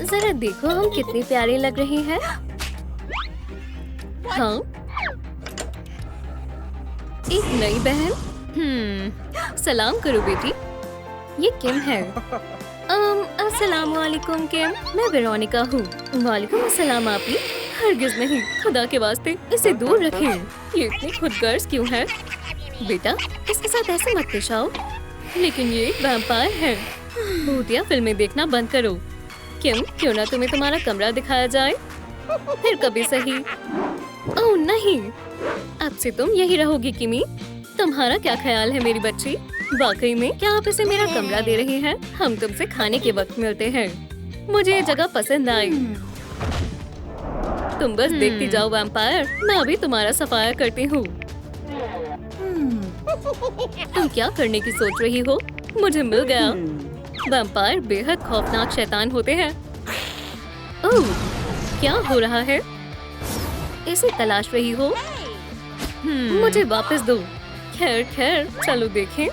जरा देखो हम कितने प्यारे लग रहे हैं। हाँ, एक नई बहन। सलाम करो बेटी। ये किम है। अस्सलाम वालेकुम किम, मैं वेरोनिका हूँ। वालेकुम अस्सलाम आपी। हरगिज नहीं, खुदा के वास्ते इसे दूर रखें। ये इतनी खुदगर्ज क्यों है? बेटा इसके साथ ऐसे मत पेश आओ। लेकिन ये एक वैम्पायर है। भूतिया फिल्में देखना बंद करो। किम, क्यों ना तुम्हें तुम्हारा कमरा दिखाया जाए? फिर कभी सही। ओह नहीं, अब से तुम यही रहोगी किमी। तुम्हारा क्या ख्याल है मेरी बच्ची? वाकई में क्या आप इसे मेरा कमरा दे रही हैं? हम तुमसे खाने के वक्त मिलते हैं। मुझे ये जगह पसंद आई। तुम बस देखती जाओ वैम्पायर, मैं अभी तुम्हारा सफाया करती हूँ। तुम क्या करने की सोच रही हो? मुझे मिल गया। वैम्पायर बेहद खौफनाक शैतान होते हैं। ओह, क्या हो रहा है? इसे तलाश रही हो? मुझे वापस दो। खैर खैर, चलो देखें।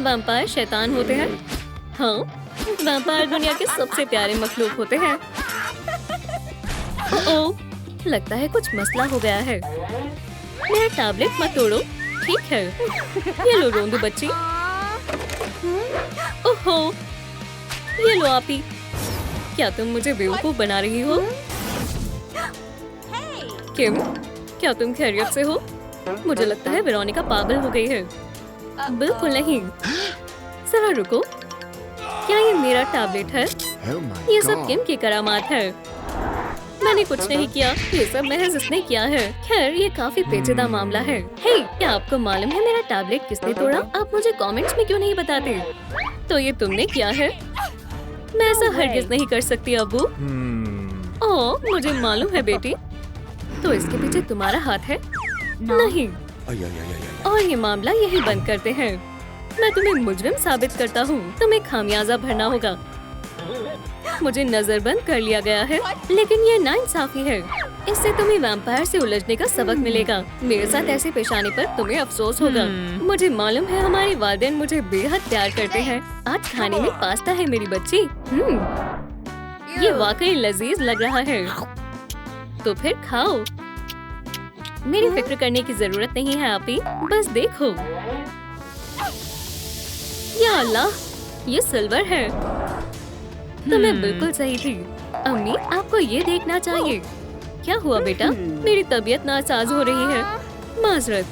वैम्पायर शैतान होते हैं। हाँ, वैम्पायर दुनिया के सबसे प्यारे मखलूक होते हैं। ओह, लगता है कुछ मसला हो गया है। मेरा टैबलेट मत तोड़ो, ठीक है? ये लो रोंदू बच्ची। ओहो, ये लो आपी। क्या तुम मुझे बेवकूफ बना रही हो? किम, क्या तुम खैरियत से हो? मुझे लगता है वेरोनिका पागल हो गई है। बिल्कुल नहीं। जरा रुको, क्या ये मेरा टैबलेट है? ये सब किम की करामात है। मैंने कुछ नहीं किया, ये सब महज इसने किया है। खैर, ये काफी पेचीदा मामला है। हे, क्या आपको मालूम है मेरा टैबलेट किसने तोड़ा? आप मुझे कमेंट्स में क्यों नहीं बताते? तो ये तुमने किया है? मैं ऐसा हरगिज नहीं कर सकती अब्बू। ओह, मुझे मालूम है बेटी। तो इसके पीछे तुम्हारा हाथ है? नहीं। और ये मामला यही बंद करते हैं। मैं तुम्हें मुजरिम साबित करता हूँ। तुम्हें खामियाजा भरना होगा। मुझे नजरबंद कर लिया गया है, लेकिन ये नाइंसाफी है। इससे तुम्हें वैम्पायर से उलझने का सबक मिलेगा। मेरे साथ ऐसे पेश आने पर तुम्हें अफसोस होगा। मुझे मालूम है हमारे वालिदैन मुझे बेहद प्यार करते हैं। आज खाने में पास्ता है मेरी बच्ची। ये वाकई लजीज लग रहा है। तो फिर खाओ। मेरी फिक्र करने की जरूरत नहीं है आपी, बस देखो। या अल्लाह, ये सिल्वर है। तो मैं बिल्कुल सही थी। अम्मी, आपको ये देखना चाहिए। क्या हुआ बेटा? मेरी तबीयत नासाज हो रही है। माजरत।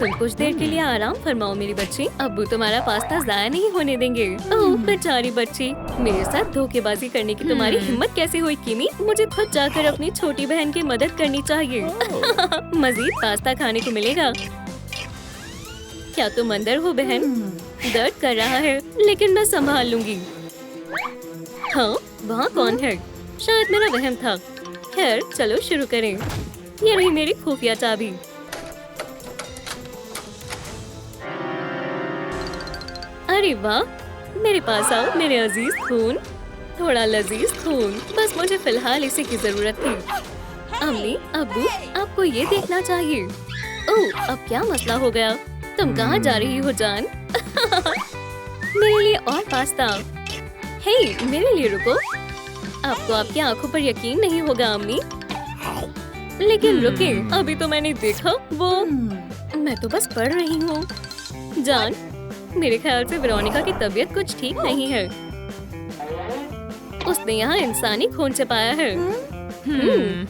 तुम कुछ देर के लिए आराम फरमाओ मेरी बच्ची। अब्बू तुम्हारा पास्ता जाया नहीं होने देंगे। ओह बेचारी बच्ची, मेरे साथ धोखेबाजी करने की तुम्हारी हिम्मत कैसे हुई किमी? मुझे खुद जाकर अपनी छोटी बहन की मदद करनी चाहिए। मजीद पास्ता खाने को मिलेगा। क्या तुम अंदर हो बहन? दर्द कर रहा है, लेकिन मैं संभाल लूंगी। हाँ, वहाँ कौन है? शायद मेरा वहम था। खैर, चलो शुरू करें। ये रही मेरी खुफिया चाबी। अरे वाह, मेरे पास आओ मेरे अजीज खून। थोड़ा लजीज खून, बस मुझे फिलहाल इसी की जरूरत थी। अम्मी, अब्बू, आपको ये देखना चाहिए। ओह, अब क्या मसला हो गया? तुम कहाँ जा रही हो जान? मेरे लिए और पास्ता। हे, मेरे लिए रुको। आपको आपकी आंखों पर यकीन नहीं होगा अम्मी। लेकिन रुके, अभी तो मैंने देखा वो। मैं तो बस पढ़ रही हूँ। जान, मेरे ख्याल से वेरोनिका की तबीयत कुछ ठीक नहीं है। उसने यहाँ इंसानी खून छिपाया है।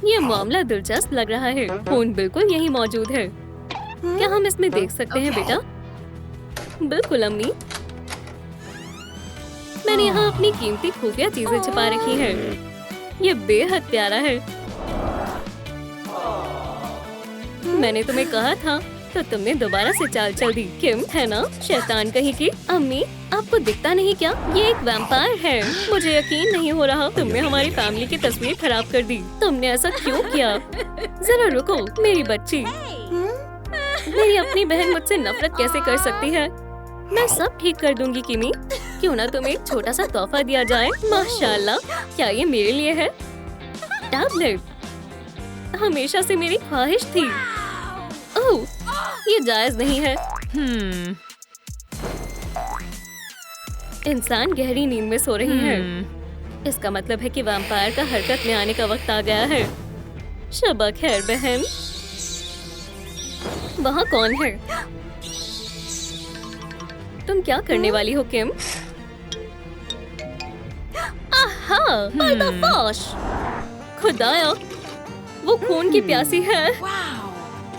ये मामला दिलचस्प लग रहा है। खून बिल्कुल यही मौजूद है। क्या हम इसमें देख सकते हैं बेटा? बिल्कुल अम्मी। मैंने यहाँ अपनी कीमती खुफिया चीजें छिपा रखी हैं। ये बेहद प्यारा है। मैंने तुम्हें कहा था, तो तुमने दोबारा से चाल चल दी। किम, है ना? शैतान कहीं की। अम्मी, आपको दिखता नहीं क्या? ये एक वैम्पायर है। मुझे यकीन नहीं हो रहा। तुमने हमारी फैमिली की तस्वीर खराब कर दी। तुमने ऐसा क्यों किया? जरा रुको मेरी बच्ची। मेरी अपनी बहन मुझसे नफरत कैसे कर सकती है? मैं सब ठीक कर दूंगी किमी। क्यों ना तुम्हें एक छोटा सा तोहफा दिया जाए? माशाल्लाह, क्या ये मेरे लिए है? टैबलेट हमेशा से मेरी ख्वाहिश थी। ओह, ये जायज नहीं है। इंसान गहरी नींद में सो रही है। इसका मतलब है कि वैम्पायर का हरकत में आने का वक्त आ गया है। शबा खैर बहन, वहाँ कौन है? तुम क्या करने वाली हो किम? आहा, पर्दाफाश! खुदाया, वो खून की प्यासी है।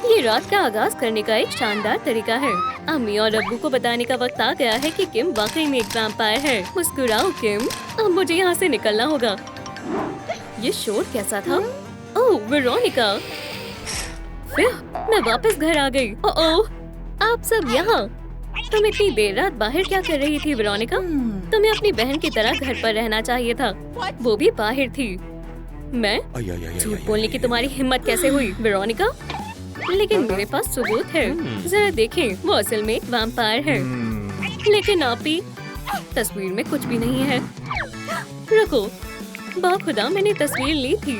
ये रात का आगाज करने का एक शानदार तरीका है। अम्मी और अब्बू को बताने का वक्त आ गया है कि किम वाकई में एक वैम्पायर है। मुस्कुराओ किम, अब मुझे यहाँ से निकलना होगा। ये शोर कैसा था? ओह, वेरोनिका! फिर मैं वापस घर आ गई। ओह, आप सब यहाँ? तुम इतनी देर रात बाहर क्या कर रही थी वेरोनिका? तुम्हें अपनी बहन की तरह घर पर रहना चाहिए था। वो भी बाहर थी। मैं? झूठ बोलने की तुम्हारी हिम्मत कैसे हुई वेरोनिका? लेकिन मेरे पास सबूत है। जरा देखें, वो असल में एक वैम्पायर है। लेकिन आपी, तस्वीर में कुछ भी नहीं है। रुको, बाखुदा मैंने तस्वीर ली थी।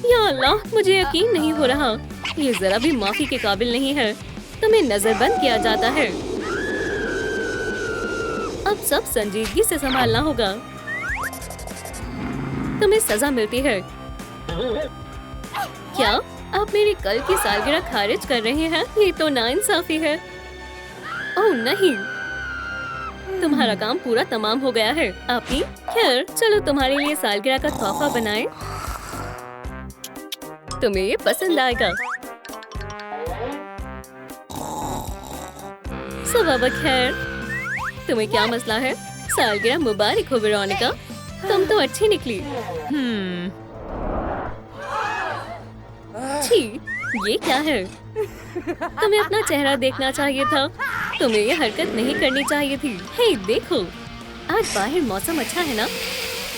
या अल्लाह, मुझे यकीन नहीं हो रहा। ये जरा भी माफी के काबिल नहीं है। तुम्हें नजरबंद किया जाता है। अब सब संजीदगी से संभालना होगा। तुम्हें सजा मिलती है। क्या आप मेरी कल की सालगिरह खारिज कर रहे हैं? ये तो नाइंसाफी है। ओह नहीं, तुम्हारा काम पूरा तमाम हो गया है। आपी, खैर चलो तुम्हारे लिए सालगिरह का तोहफा बनाएं। तुम्हें ये पसंद आएगा। सब खैर, तुम्हें क्या मसला है? सालगिरह मुबारक हो वेरोनिका, तुम तो अच्छी निकली। छी, ये क्या है? तुम्हें अपना चेहरा देखना चाहिए था। तुम्हें ये हरकत नहीं करनी चाहिए थी। हे देखो, आज बाहर मौसम अच्छा है ना?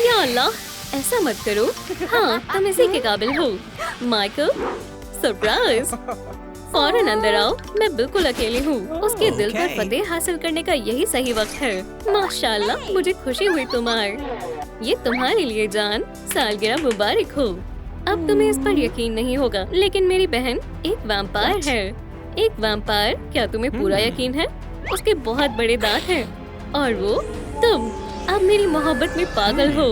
या अल्लाह, ऐसा मत करो। हाँ, तुम इसी के काबिल हो। Michael, surprise! फौरन अंदर आओ, मैं बिल्कुल अकेली हूँ। उसके दिल पर फतेह हासिल करने का यही सही वक्त है। माशाल्लाह, मुझे खुशी हुई तुम आए। ये तुम्हारे लिए जान, सालगिरह मुबारक हो। अब तुम्हें इस पर यकीन नहीं होगा, लेकिन मेरी बहन एक वैम्पायर है। एक वैम्पायर? क्या तुम्हें पूरा यकीन है? उसके बहुत बड़े दांत हैं और वो तुम अब मेरी मोहब्बत में पागल हो।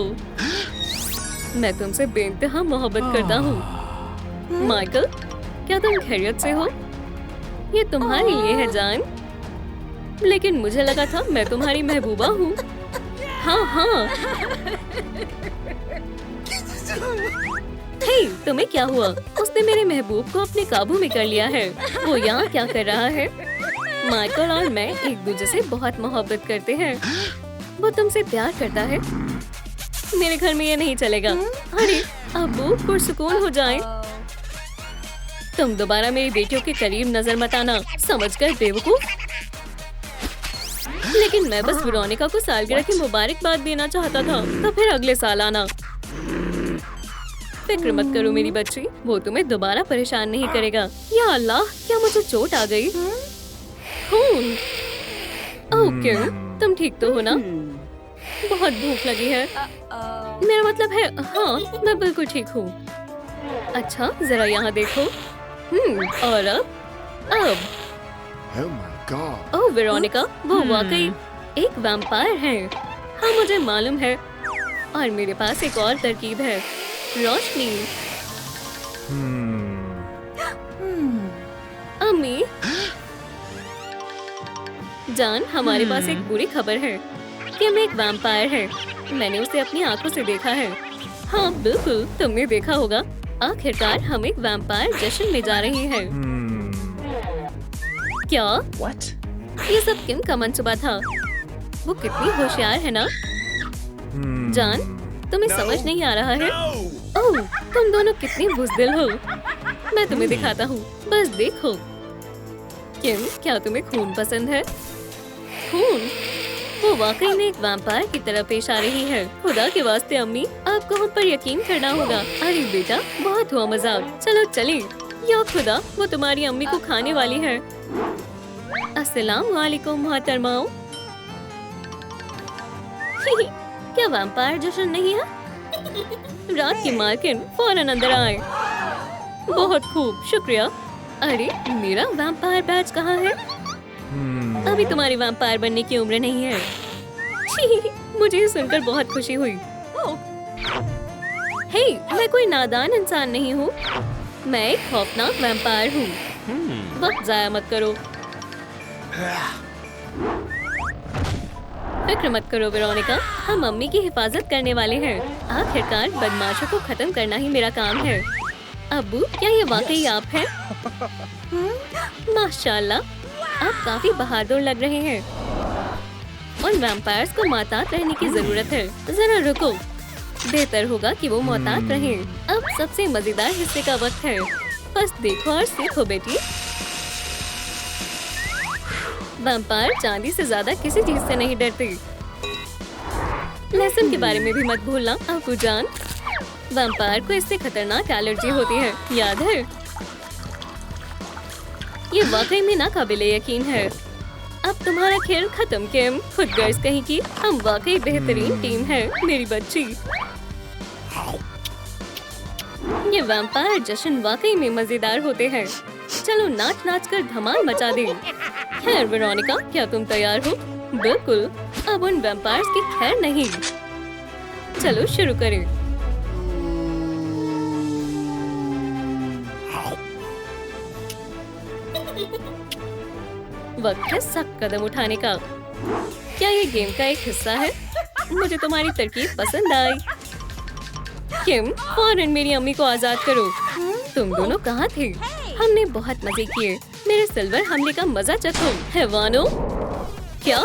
मैं तुमसे बेइंतहा मोहब्बत करता हूँ। माइकल, क्या तुम खैरियत से हो? ये तुम्हारे लिए है जान। लेकिन मुझे लगा था मैं तुम्हारी महबूबा हूँ। हाँ हाँ। हे, तुम्हें क्या हुआ? उसने मेरे महबूब को अपने काबू में कर लिया है। वो यहाँ क्या कर रहा है? माइकल और मैं एक दूसरे से बहुत मोहब्बत करते हैं। वो तुमसे प्यार करता है। मेरे घर में ये नहीं चलेगा। अरे अब्बू, पुरसुकून हो जाएं। तुम दोबारा मेरी बेटियों के करीब नजर मत आना, समझ कर बेवकूफ। लेकिन मैं बस वेरोनिका को सालगिरह की मुबारकबाद देना चाहता था, तो फिर अगले साल आना। फिक्र मत करो मेरी बच्ची, वो तुम्हें दोबारा परेशान नहीं करेगा। या अल्लाह, क्या मुझे चोट आ गई? खून! ओह किम, तुम ठीक तो हो ना? बहुत भूख लगी है। मेरा मतलब है, हाँ मैं बिल्कुल ठीक हूँ। अच्छा जरा यहाँ देखो। और अब ओह वेरोनिका, वो वाकई एक वैम्पायर है। हाँ मुझे मालूम है। और मेरे पास एक और तरकीब है, रोशनी। अम्मी जान, हमारे पास एक बुरी खबर है कि हम एक वैम्पायर है। मैंने उसे अपनी आंखों से देखा है। हाँ बिल्कुल, तुमने देखा होगा। आखिरकार हम एक वैम्पायर जश्न में जा रहे हैं। क्या? What? ये सब किम का मंसूबा था। वो कितनी होशियार है ना? जान, तुम्हें समझ नहीं आ रहा है? ओह, तुम दोनों कितनी बुज़दिल हो। मैं तुम्हें दिखाता हूँ, बस देखो। किम, क्या तुम्हें खून पसंद है? खून? वो वाकई में एक वैम्पायर की तरह पेश आ रही है। खुदा के वास्ते अम्मी, आपको हम पर यकीन करना होगा। अरे बेटा, बहुत हुआ मजाक, चलो चले। या खुदा, वो तुम्हारी अम्मी को खाने वाली है। अस्सलाम वालेकुम मोहतरमाओ। क्या वैम्पायर जश्न नहीं है? रात की मालकिन, फौरन अंदर आए। बहुत खूब, शुक्रिया। अरे मेरा वैम्पायर बैज कहाँ है? अभी तुम्हारी वैम्पायर बनने की उम्र नहीं है। मुझे सुनकर बहुत खुशी हुई। हे, मैं कोई नादान इंसान नहीं हूँ। मैं एक खौफनाक वैम्पायर हूँ। वक्त जाया मत करो। फिक्र मत करो वेरोनिका, हम मम्मी की हिफाजत करने वाले हैं। आखिरकार बदमाशों को खत्म करना ही मेरा काम है। अब्बू, क्या ये वाकई आप हैं? माशाल्लाह, आप काफी बहादुर लग रहे हैं। उन वैम्पायर्स को मोहतात रहने की जरूरत है। जरा रुको, बेहतर होगा कि वो मोहतात रहें। अब सबसे मजेदार हिस्से का वक्त है। बस देखो और सीखो बेटी। वैम्पायर चांदी से ज्यादा किसी चीज से नहीं डरते। लहसुन के बारे में भी मत भूलना अब्बू जान। वैम्पायर को इससे खतरनाक एलर्जी होती है, याद है? ये वाकई में नाकाबिले यकीन है। अब तुम्हारा खेल खत्म किम, खुद गर्ज कहीं की। हम वाकई बेहतरीन टीम है मेरी बच्ची। ये वैम्पायर जश्न वाकई में मजेदार होते हैं। चलो नाच नाच कर धमाल मचा दे। खैर वेरोनिका, क्या तुम तैयार हो? बिल्कुल, अब उन वैम्पायर्स की खैर नहीं। चलो शुरू करें। वक्त है सख्त कदम उठाने का। क्या ये गेम का एक हिस्सा है? मुझे तुम्हारी तरकीब पसंद आई। किम, फौरन मेरी अम्मी को आजाद करो। तुम दोनों कहाँ थे? हमने बहुत मजे किए। मेरे सिल्वर हमले का मजा चखो। हैवानो, क्या?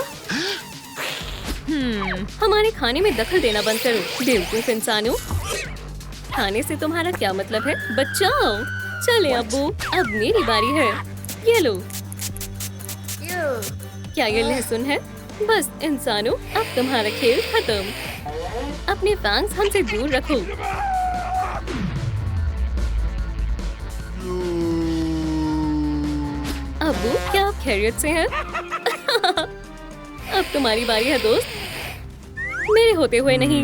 हमारे खाने में दखल देना बंद करो, बेवकूफ इंसानों। खाने से तुम्हारा क्या मतलब है? बचाओ। चले अब्बू, अब मेरी बारी है। ये लो। क्या ये लहसुन है? बस इंसानों, अब तुम्हारा खेल खत्म। अपने फैंग्स हमसे दूर रखो। अब्बू, क्या आप खैरियत से हैं? अब तुम्हारी बारी है दोस्त। मेरे होते हुए नहीं।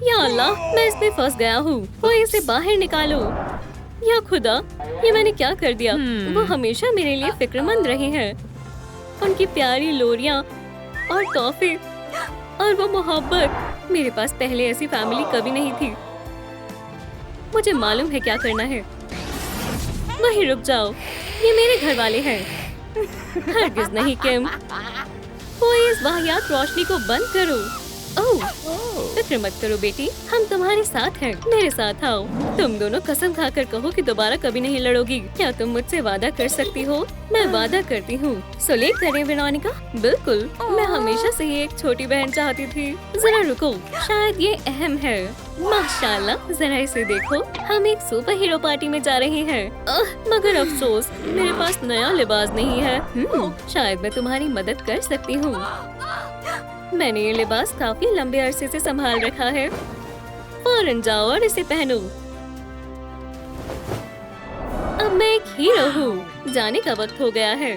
या अल्लाह, मैं इसमें फंस गया हूँ। वो इसे बाहर निकालो। या खुदा, ये मैंने क्या कर दिया? वो हमेशा मेरे लिए फिक्रमंद रहे हैं। उनकी प्यारी लोरियां और तोहफे और वो मोहब्बत। मेरे पास पहले ऐसी फैमिली कभी नहीं थी। मुझे मालूम है क्या करना है। वहीं रुक जाओ, ये मेरे घर वाले हैं। हरगिज नहीं किम। कोई इस वाहियात रोशनी को बंद करो। ओह, फिक्र मत करो बेटी, हम तुम्हारे साथ हैं। मेरे साथ आओ। तुम दोनों कसम खाकर कहो कि दोबारा कभी नहीं लड़ोगी। क्या तुम मुझसे वादा कर सकती हो? मैं वादा करती हूँ। सुलेख करें वेरोनिका? बिल्कुल, मैं हमेशा से ही एक छोटी बहन चाहती थी। जरा रुको, शायद ये अहम है। माशाल्लाह, जरा इसे देखो। हम एक सुपर हीरो पार्टी में जा रहे हैं। मगर अफसोस, मेरे पास नया लिबास नहीं है। शायद मैं तुम्हारी मदद कर सकती हूँ। मैंने ये लिबास काफी लंबे अरसे से संभाल रखा है। फौरन जाओ और इसे पहनो। अब मैं एक हीरो हूँ। जाने का वक्त हो गया है।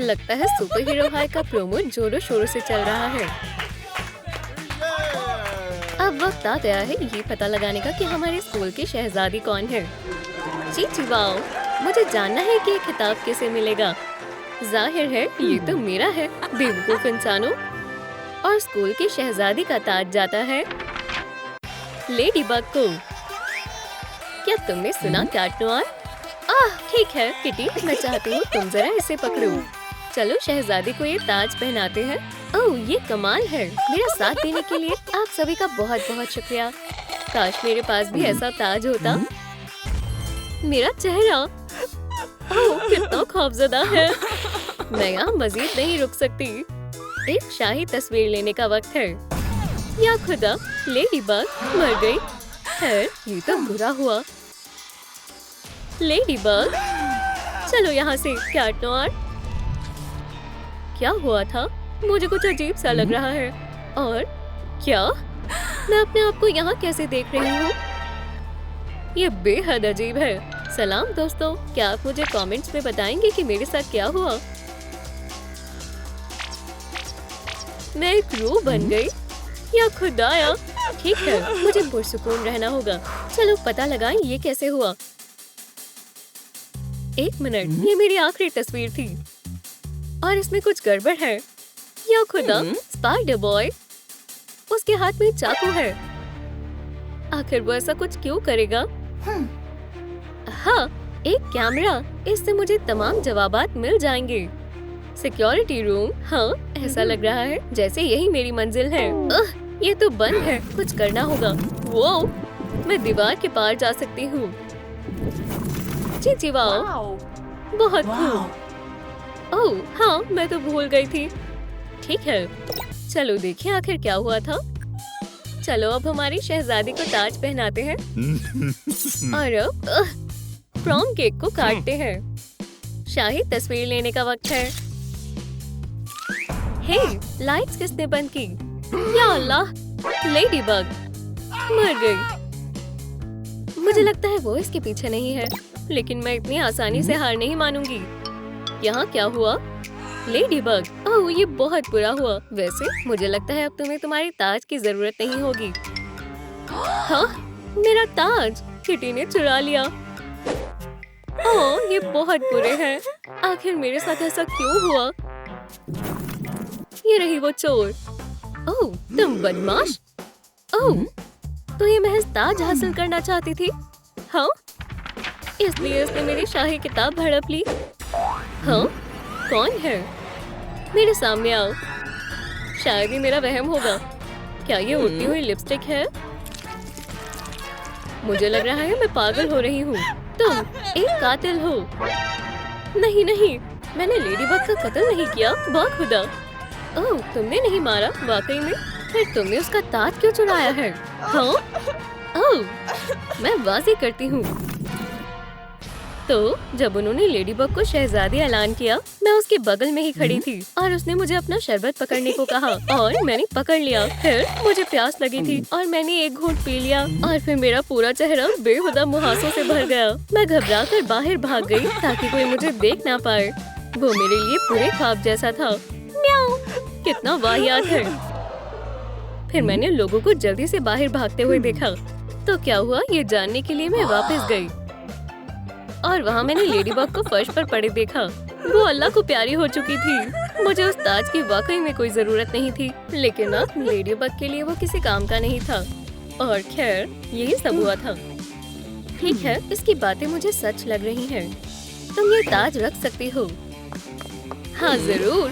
लगता है सुपर हीरो हाई का प्रोमो जोरों शोरों से चल रहा है। अब वक्त आ गया है ये पता लगाने का कि हमारे स्कूल की शहजादी कौन है। चीची वाओ, मुझे जानना है कि ये खिताब किसे मिलेगा। जाहिर है ये तो मेरा है, बेवकूफ इंसानों। और स्कूल की शहजादी का ताज जाता है लेडी बग को। क्या तुमने सुना कैट नोयर? ठीक है किटी, मैं चाहती हूँ तुम जरा इसे पकड़ो। चलो शहजादी को ये ताज पहनाते हैं। ओह, ये कमाल है। मेरा साथ देने के लिए आप सभी का बहुत बहुत शुक्रिया। काश मेरे पास भी ऐसा ताज होता। मेरा चेहरा, ओह कितना खौफजदा है। मैं यहाँ मजीद नहीं रुक सकती। एक शाही तस्वीर लेने का वक्त है। या खुदा, लेडी बग मर गई। है, ये तो बुरा हुआ। लेडी बग, चलो यहाँ से। कैट नोयर, क्या हुआ था? मुझे कुछ अजीब सा लग रहा है। और क्या? मैं अपने आप को यहाँ कैसे देख रही हूँ? ये बेहद अजीब है। सलाम दोस्तों, क्या आप मुझे कमेंट्स में बताएंगे कि मेरे साथ क्या हुआ? मैं एक रूह बन गई। या खुदाया, ठीक है, मुझे पुरसुकून रहना होगा। चलो पता लगाएं ये कैसे हुआ। एक मिनट, ये मेरी आखिरी तस्वीर थी और इसमें कुछ गड़बड़ है। या खुदा, स्पाइडर बॉय, उसके हाथ में चाकू है। आखिर वो ऐसा कुछ क्यों करेगा? हाँ, एक कैमरा, इससे मुझे तमाम जवाबात मिल जाएंगे। सिक्योरिटी रूम, हाँ ऐसा लग रहा है जैसे यही मेरी मंजिल है। ये तो बंद है, कुछ करना होगा। वो मैं दीवार के पार जा सकती हूँ। जी वाह, बहुत खूब। ओह हाँ, मैं तो भूल गई थी। ठीक है, चलो देखें आखिर क्या हुआ था। चलो अब हमारी शहजादी को ताज पहनाते हैं और अब प्रॉम केक को काटते हैं। शाही तस्वीर लेने का वक्त है। हे, लाइट्स किसने बंद की? या अल्लाह, लेडी बग मर गई। मुझे लगता है वो इसके पीछे नहीं है, लेकिन मैं इतनी आसानी से हार नहीं मानूंगी। यहाँ क्या हुआ? लेडी बग, ओह ये बहुत बुरा हुआ। वैसे मुझे लगता है अब तुम्हें तुम्हारी ताज की जरूरत नहीं होगी। हाँ, मेरा ताज किटी ने चुरा लिया। ओह ये बहुत बुरे हैं। आखिर मेरे साथ ऐसा क्यों हुआ? ये रही वो चोर। ओह तुम बदमाश। ओह तो ये महज ताज हासिल करना चाहती थी? हाँ, इसलिए उसने मेरी शाही किताब हड़प ली। हाँ, कौन है? मेरे सामने आओ। शायद ही मेरा वहम होगा। क्या ये उड़ती हुई लिपस्टिक है? मुझे लग रहा है मैं पागल हो रही हूँ। तुम एक कातिल हो। नहीं नहीं, मैंने लेडीबग का कत्ल नहीं किया, बाखुदा। ओह तुमने नहीं मारा वाकई में? फिर तुमने उसका ताज क्यों चुराया है? हाँ? ओह मैं बाजी करती हूँ। तो जब उन्होंने लेडीबग को शहजादी ऐलान किया, मैं उसके बगल में ही खड़ी थी और उसने मुझे अपना शरबत पकड़ने को कहा और मैंने पकड़ लिया। फिर मुझे प्यास लगी थी और मैंने एक घूंट पी लिया और फिर मेरा पूरा चेहरा बेहुदा मुहासों से भर गया। मैं घबराकर बाहर भाग गई ताकि कोई मुझे देख ना पाए। वो मेरे लिए पूरे ख्वाब जैसा था। म्याऊ, कितना वाहियात है। फिर मैंने लोगों को जल्दी से बाहर भागते हुए देखा। तो क्या हुआ ये जानने के लिए मैं वापस गई और वहाँ मैंने लेडीबग को फर्श पर पड़े देखा। वो अल्लाह को प्यारी हो चुकी थी। मुझे उस ताज की वाकई में कोई जरूरत नहीं थी, लेकिन अब लेडीबग के लिए वो किसी काम का नहीं था। और खैर यही सब हुआ था। ठीक है, इसकी बातें मुझे सच लग रही हैं। तुम ये ताज रख सकती हो। हाँ जरूर।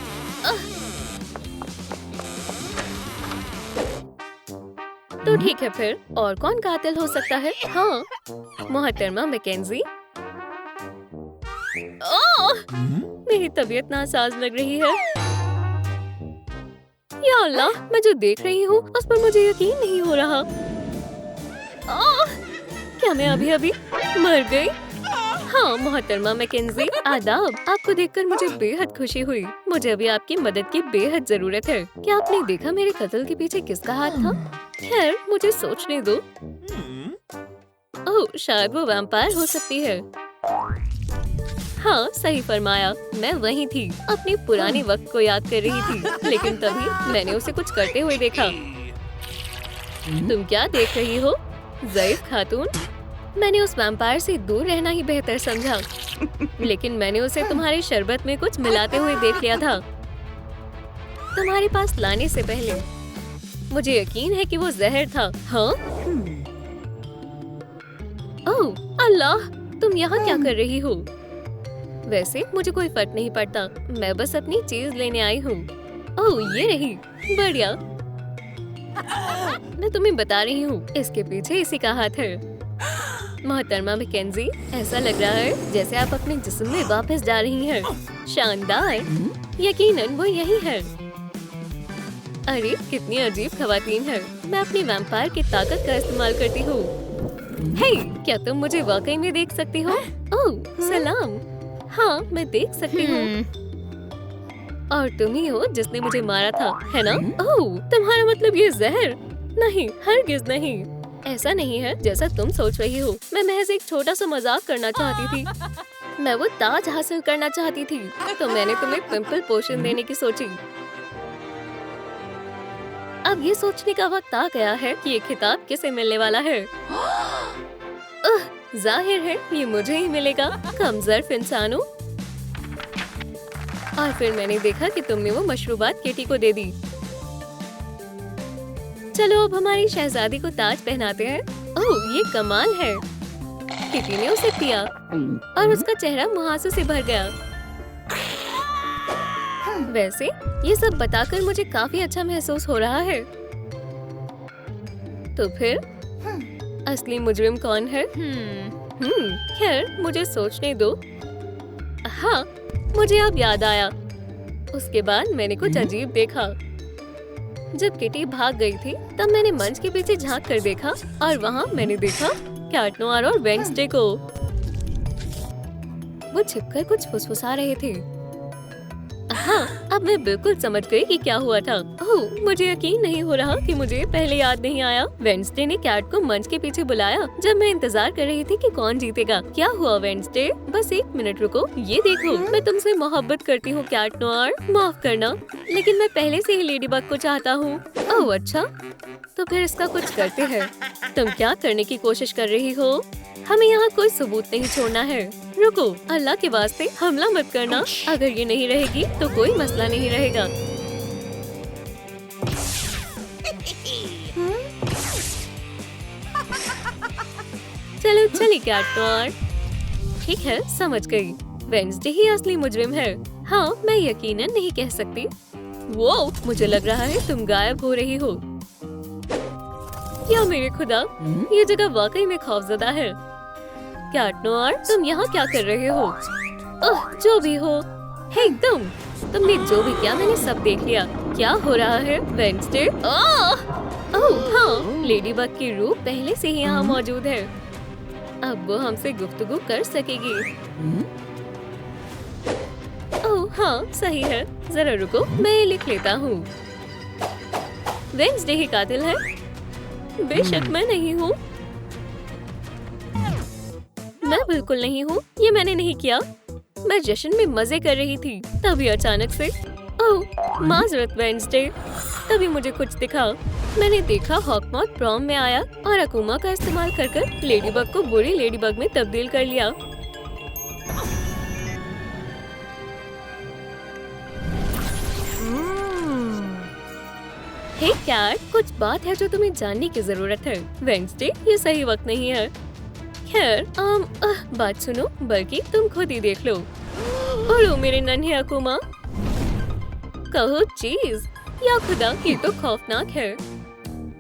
तो ठीक है फिर, और कौन कातिल हो सकता है? हाँ, मोहतरमा मैकेंजी। मेरी तबीयत नासाज लग रही है। या अल्लाह, मैं जो देख रही हूँ उस पर मुझे यकीन नहीं हो रहा। क्या मैं अभी अभी मर गई? हाँ मोहतरमा मैकेंजी, आदाब। आपको देखकर मुझे बेहद खुशी हुई। मुझे अभी आपकी मदद की बेहद जरूरत है। क्या आपने देखा मेरे कत्ल के पीछे किसका हाथ था? खैर मुझे सोचने दो। ओह शायद वो वैम्पायर हो सकती है। हाँ सही फरमाया, मैं वही थी, अपने पुराने वक्त को याद कर रही थी, लेकिन तभी मैंने उसे कुछ करते हुए देखा। तुम क्या देख रही हो ज़ईफ खातून? मैंने उस वैम्पायर से दूर रहना ही बेहतर समझा, लेकिन मैंने उसे तुम्हारे शरबत में कुछ मिलाते हुए देख लिया था तुम्हारे पास लाने से पहले। मुझे यकीन है कि वो जहर था। हाँ? ओह अल्लाह, तुम यहाँ क्या कर रही हो? वैसे मुझे कोई फर्क नहीं पड़ता, मैं बस अपनी चीज लेने आई हूँ। ओह ये रही, बढ़िया। मैं तुम्हें बता रही हूँ, इसके पीछे इसी का हाथ है। मोहतरमा मैकेंजी, ऐसा लग रहा है जैसे आप अपने जिस्म में वापस जा रही हैं। शानदार, यकीनन वो यही है। अरे कितनी अजीब खवातीन है। मैं अपनी वैम्पायर की ताकत का इस्तेमाल करती हूँ। हे, क्या तुम मुझे वाकई में देख सकती हो? ओह सलाम। हाँ मैं देख सकती हूँ। और तुम ही हो जिसने मुझे मारा था, है ना? ओह तुम्हारा मतलब ये जहर? नहीं, हरगिज नहीं। ऐसा नहीं है जैसा तुम सोच रही हो। मैं महज एक छोटा सा मजाक करना चाहती थी। मैं वो ताज हासिल करना चाहती थी, तो मैंने तुम्हें पिंपल पोशन देने की सोची। अब ये सोचने का वक्त आ गया है कि ये खिताब किसे मिलने वाला है। जाहिर है ये मुझे ही मिलेगा, कमजोर इंसानों। और फिर मैंने देखा कि तुमने वो मशरूबात केटी को दे दी। चलो अब हमारी शहजादी को ताज पहनाते हैं। ओह, ये कमाल है। किटी ने उसे पिया और उसका चेहरा मुहासों से भर गया। वैसे ये सब बताकर मुझे काफी अच्छा महसूस हो रहा है। तो फिर असली मुजरिम कौन है? खैर मुझे सोचने दो। हाँ, मुझे अब याद आया। उसके बाद मैंने कुछ अजीब देखा। जब किटी भाग गई थी तब मैंने मंच के पीछे झांक कर देखा और वहाँ मैंने देखा कैट नोयर और वेडनेसडे को। वो छिपकर कुछ फुसफुसा रहे थे। हाँ, अब मैं बिल्कुल समझ गई कि क्या हुआ था। ओह, मुझे यकीन नहीं हो रहा कि मुझे पहले याद नहीं आया। वेडनेसडे ने कैट को मंच के पीछे बुलाया जब मैं इंतजार कर रही थी कि कौन जीतेगा। क्या हुआ वेडनेसडे? बस 1 मिनट रुको, ये देखो, मैं तुमसे मोहब्बत करती हूँ कैट नोयर, माफ करना, लेकिन मैं पहले से ही लेडीबग को चाहता हूँ। ओह अच्छा, तो फिर इसका कुछ करते हैं। तुम क्या करने की कोशिश कर रही हो? हमें यहाँ कोई सबूत नहीं छोड़ना है। रुको, अल्लाह के वास्ते हमला मत करना। अगर ये नहीं रहेगी तो कोई मसला नहीं रहेगा। चलो चलिए कैट नोयर। ठीक है, समझ गई। वेडनेसडे ही असली मुजरिम है। हाँ, मैं यकीनन नहीं कह सकती। वो मुझे लग रहा है तुम गायब हो रही हो। या मेरे खुदा, ये जगह वाकई में खौफजदा है। कैट नोयर, तुम यहाँ क्या कर रहे हो? ओह, जो भी हो। हे तुमने जो भी किया मैंने सब देख लिया। क्या हो रहा है वेडनेसडे? ओह हाँ, लेडीबग की रूह पहले से ही यहाँ मौजूद है। अब वो हमसे गुफ्तगू कर सकेगी। ओह हाँ, सही है। जरा रुको, मैं लिख लेता हूँ। वेडनेसडे ही कातिल है? बेशक मैं नहीं हूँ। मैं बिल्कुल नहीं हूँ। ये मैंने नहीं किया। मैं जश्न में मजे कर रही थी, तभी अचानक से ओह माजरत वेडनेसडे, तभी मुझे कुछ दिखा। मैंने देखा हॉकमॉथ प्रॉम में आया और अकुमा का इस्तेमाल कर लेडीबग को बुरी लेडीबग में तब्दील कर लिया। हे कैट, कुछ बात है जो तुम्हें जानने की जरूरत है। वेडनेसडे, ये सही वक्त नहीं है। खैर बात सुनो, बल्कि तुम खुद ही देख लो। उड़ो मेरे नन्हे अकुमा। कहो चीज, या खुदा, ये तो खौफनाक है।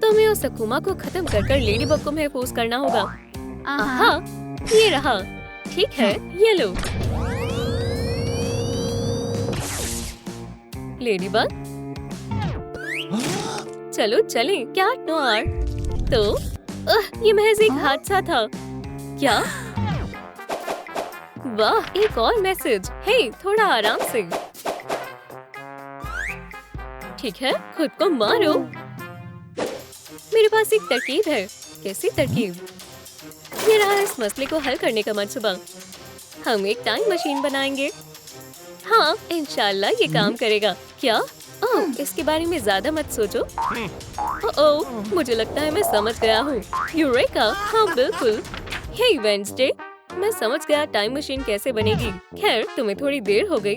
तुम्हें उस अकुमा को खत्म कर लेडीबग को महफूज करना होगा। हाँ, ये रहा। ठीक है, ये लो। लेडीबग, चलो चलें। कैट नोयर, तो ये महज एक हादसा था। क्या? वाह, एक और मैसेज। हे, थोड़ा आराम से। ठीक है, खुद को मारो। मेरे पास एक तरकीब है। कैसी तरकीब? ये रहा इस मसले को हल करने का मंसूबा। हम एक टाइम मशीन बनाएंगे। हाँ, इंशाल्लाह ये काम करेगा। क्या? ओह, इसके बारे में ज्यादा मत सोचो। ओह, मुझे लगता है मैं समझ गया हूँ। यूरेका, हाँ बिल्कुल। हे वेडनेसडे, मैं समझ गया टाइम मशीन कैसे बनेगी। खैर, तुम्हें थोड़ी देर हो गई।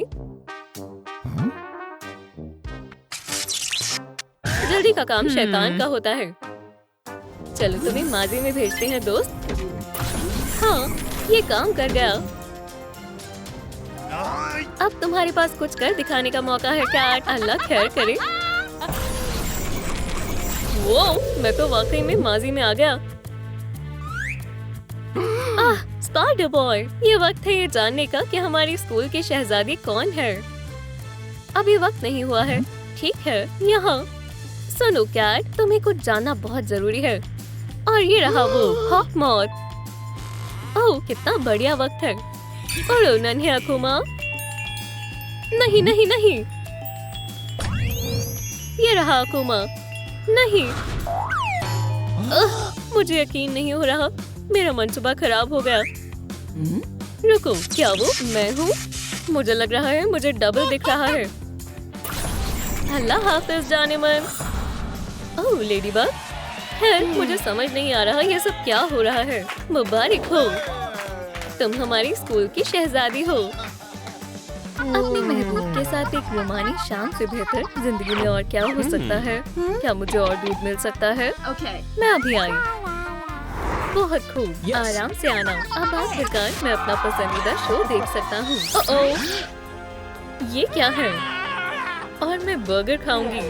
जल्दी का काम शैतान का होता है। चलो तुम्हें माजी में भेजते हैं दोस्त। हाँ, ये काम कर गया। अब तुम्हारे पास कुछ कर दिखाने का मौका है कैट। अल्लाह खैर करे। वो, मैं तो वाकई में माजी में आ गया। स्पाइडर बॉय, ये वक्त है ये जानने का कि हमारी स्कूल की शहजादी कौन है। अभी वक्त नहीं हुआ है। ठीक है, यहाँ सुनो कैट, तुम्हें कुछ जानना बहुत जरूरी है। और ये रहा वो हॉकमॉथ। ओह, कितना बढ़िया वक्त है। उड़ो नन्हे अकुमा। नहीं नहीं नहीं, ये रहा अकुमा। नहीं, मुझे यकीन नहीं हो रहा। मेरा मंसूबा खराब हो गया। रुको, क्या वो मैं हूँ? मुझे लग रहा है मुझे डबल दिख रहा है। अल्लाह हाफिज जाने मन। ओह लेडीबग, खैर मुझे समझ नहीं आ रहा ये सब क्या हो रहा है। मुबारक हो, तुम हमारी स्कूल की शहजादी हो। अपने महबूब के साथ एक रोमानी शाम से बेहतर जिंदगी में और क्या हो सकता है? क्या मुझे और दूध मिल सकता है? मैं अभी आई। बहुत खूब। आराम से आना। अब आखिरकार मैं अपना पसंदीदा शो देख सकता हूँ। ओह, ये क्या है? और मैं बर्गर खाऊंगी।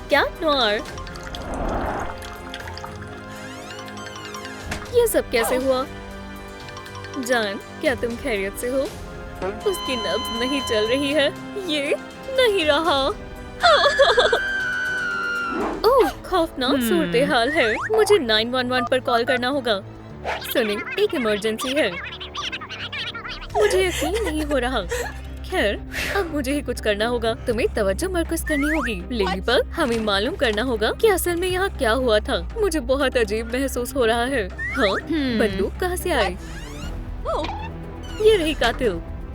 क्या नॉर? ये सब कैसे हुआ? जान, क्या तुम खैरियत से हो? उसकी नब्ज नहीं चल रही है। ये नहीं रहा। ओह, खौफनाक सूरत हाल है। मुझे 911 पर कॉल करना होगा। सुनिए, एक इमरजेंसी है। मुझे यकीन नहीं हो रहा। खैर, अब मुझे ही कुछ करना होगा। तुम्हें तवज्जो मरकज करनी होगी। लेडीबग, हमें मालूम करना होगा कि असल में यहाँ क्या हुआ था। मुझे बहुत अजीब महसूस हो रहा है। हाँ, बंदूक कहाँ से आई? ये रही कातिल।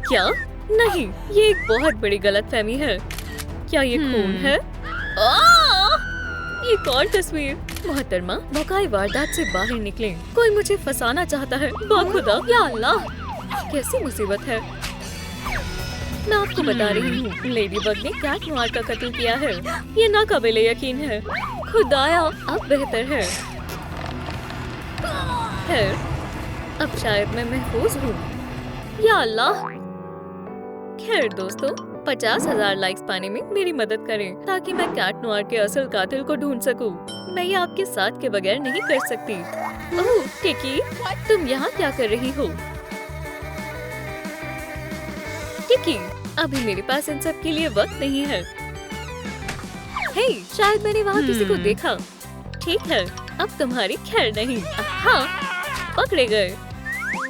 क्या? नहीं, ये एक बहुत बड़ी गलतफहमी है। क्या ये खून है? ये कौन तस्वीर? मोहतरमा, मौकाए वारदात से बाहर निकले। कोई मुझे फंसाना चाहता है। बाखुदा, या अल्लाह, कैसी मुसीबत है। मैं आपको बता रही हूँ, लेडीबग ने कैट नॉर का कत्ल किया है। ये नाकाबिले यकीन है। खुदाया, अब बेहतर है। खैर, अब शायद मैं महफूज हूँ। या अल्लाह। खैर दोस्तों, 50,000 लाइक्स पाने में मेरी मदद करें ताकि मैं कैट नॉर के असल कातिल को ढूंढ सकूं। मैं ये आपके साथ के बगैर नहीं कर सकती। ओह टिकी, तुम यहाँ क्या कर रही हो? टिकी, अभी मेरे पास इन सब के लिए वक्त नहीं है। हे, शायद मैंने वहाँ किसी को देखा। ठीक है, अब तुम्हारी खैर नहीं। हाँ, पकड़े गए।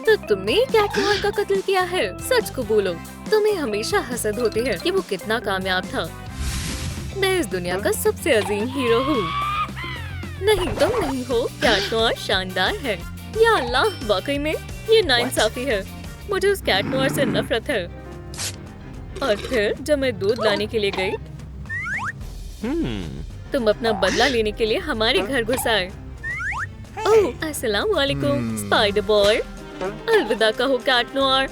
तो तुमने कैट नॉर का कत्ल किया है? सच को बोलो, तुम्हें हमेशा हसद होती है कि वो कितना कामयाब था। मैं इस दुनिया का सबसे अजीम हीरो हूँ। नहीं, तुम नहीं हो। कैट नॉर शानदार है। या अल्लाह, वाकई में ये नाइंसाफी है। मुझे उस कैट नॉर से नफरत है। और फिर जब मैं दूध लाने के लिए गई, तुम अपना बदला लेने के लिए हमारे घर घुस आए। ओह, अस्सलाम वालेकुम स्पाइडर बॉय। अलविदा कहो कैट नॉर।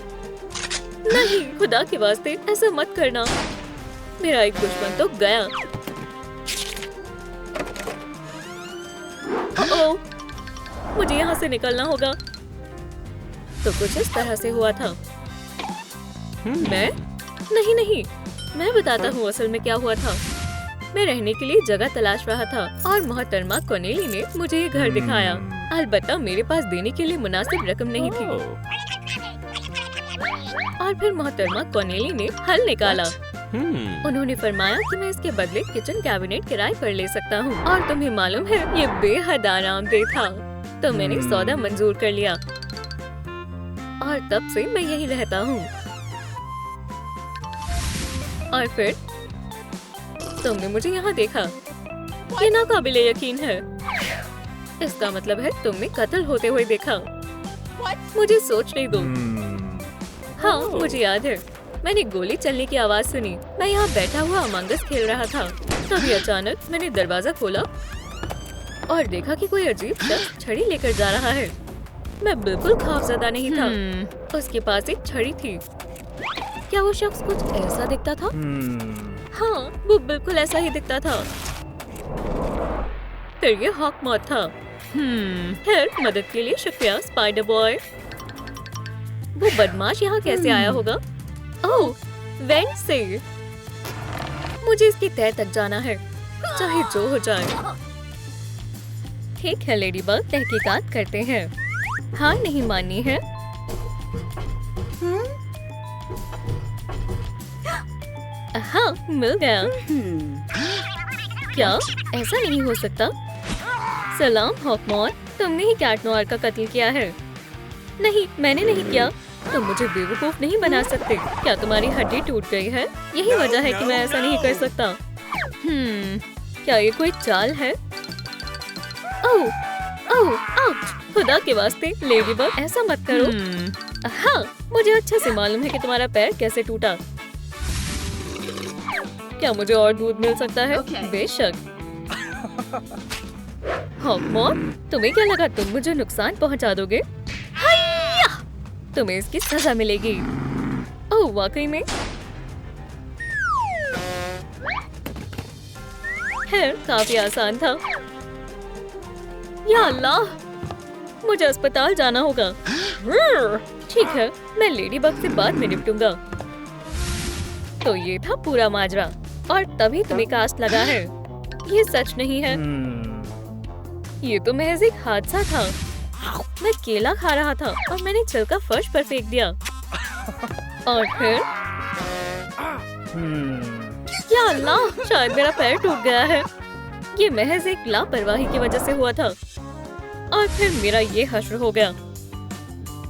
नहीं, खुदा के वास्ते ऐसा मत करना। मेरा एक दुश्मन तो गया। ओह, मुझे यहाँ से निकलना होगा। तो कुछ इस तरह से हुआ था। मैं नहीं, मैं बताता हूँ असल में क्या हुआ था। मैं रहने के लिए जगह तलाश रहा था और मोहतरमा कोनेली ने मुझे ये घर दिखाया। अलबत्ता मेरे पास देने के लिए मुनासिब रकम नहीं थी। और फिर मोहतरमा कोनेली ने हल निकाला। उन्होंने फरमाया कि मैं इसके बदले किचन कैबिनेट किराए पर ले सकता हूँ। और तुम्हें मालूम है, ये बेहद आरामदेह था। तो मैंने सौदा मंजूर कर लिया और तब से मैं यहीं रहता हूँ। और फिर तुमने मुझे यहाँ देखा। ये नाकाबिले यकीन है। इसका मतलब है तुमने कत्ल होते हुए देखा। मुझे सोचने दो। हाँ, मुझे याद है, मैंने गोली चलने की आवाज सुनी। मैं यहाँ बैठा हुआ अमंग अस खेल रहा था। तभी अचानक मैंने दरवाजा खोला और देखा कि कोई अजीब शख्स छड़ी लेकर जा रहा है। मैं बिल्कुल खौफजदा नहीं था। उसके पास एक छड़ी थी। क्या वो शख्स कुछ ऐसा दिखता था? हाँ, वो बिल्कुल ऐसा ही दिखता था। फिर ये हॉक मौत था। खैर, मदद के लिए शुक्रिया स्पाइडर बॉय। वो बदमाश यहाँ कैसे आया होगा? ओह, वेंट से। मुझे इसकी तह तक जाना है, चाहे जो हो जाए। ठीक है लेडीबग, तहकीकात करते हैं। हाँ, नहीं माननी है। हाँ, मिल गया। क्या ऐसा नहीं हो सकता? सलाम हॉकमॉर, तुमने ही कैट नॉर का कत्ल किया है। नहीं, मैंने नहीं किया। तुम मुझे बेवकूफ नहीं बना सकते। क्या तुम्हारी हड्डी टूट गई है? यही वजह है कि मैं ऐसा नहीं कर सकता। क्या ये कोई चाल है? ओह, ओह, आउच! खुदा के वास्ते लेडीबग, ऐसा मत करो। हाँ, मुझे अच्छे से मालूम है कि तुम्हारा पैर कैसे टूटा। क्या मुझे और दूध मिल सकता है? बेशक। हॉकमॉर, तुम्हें क्या लगा तुम मुझे नुकसान पहुंचा दोगे? तुम्हें इसकी सजा मिलेगी। ओह वाकई में। खैर काफी आसान था। या अल्लाह, मुझे अस्पताल जाना होगा। ठीक है, मैं लेडी बग से बाद में निपटूंगा। तो ये था पूरा माजरा और तभी तुम्हें कास्ट लगा है। ये सच नहीं है। ये तो महज एक हादसा था। मैं केला खा रहा था और मैंने छिलका फर्श पर फेंक दिया। और फिर या अल्लाह, शायद मेरा पैर टूट गया है। ये महज एक लापरवाही की वजह से हुआ था। और फिर मेरा ये हश्र हो गया।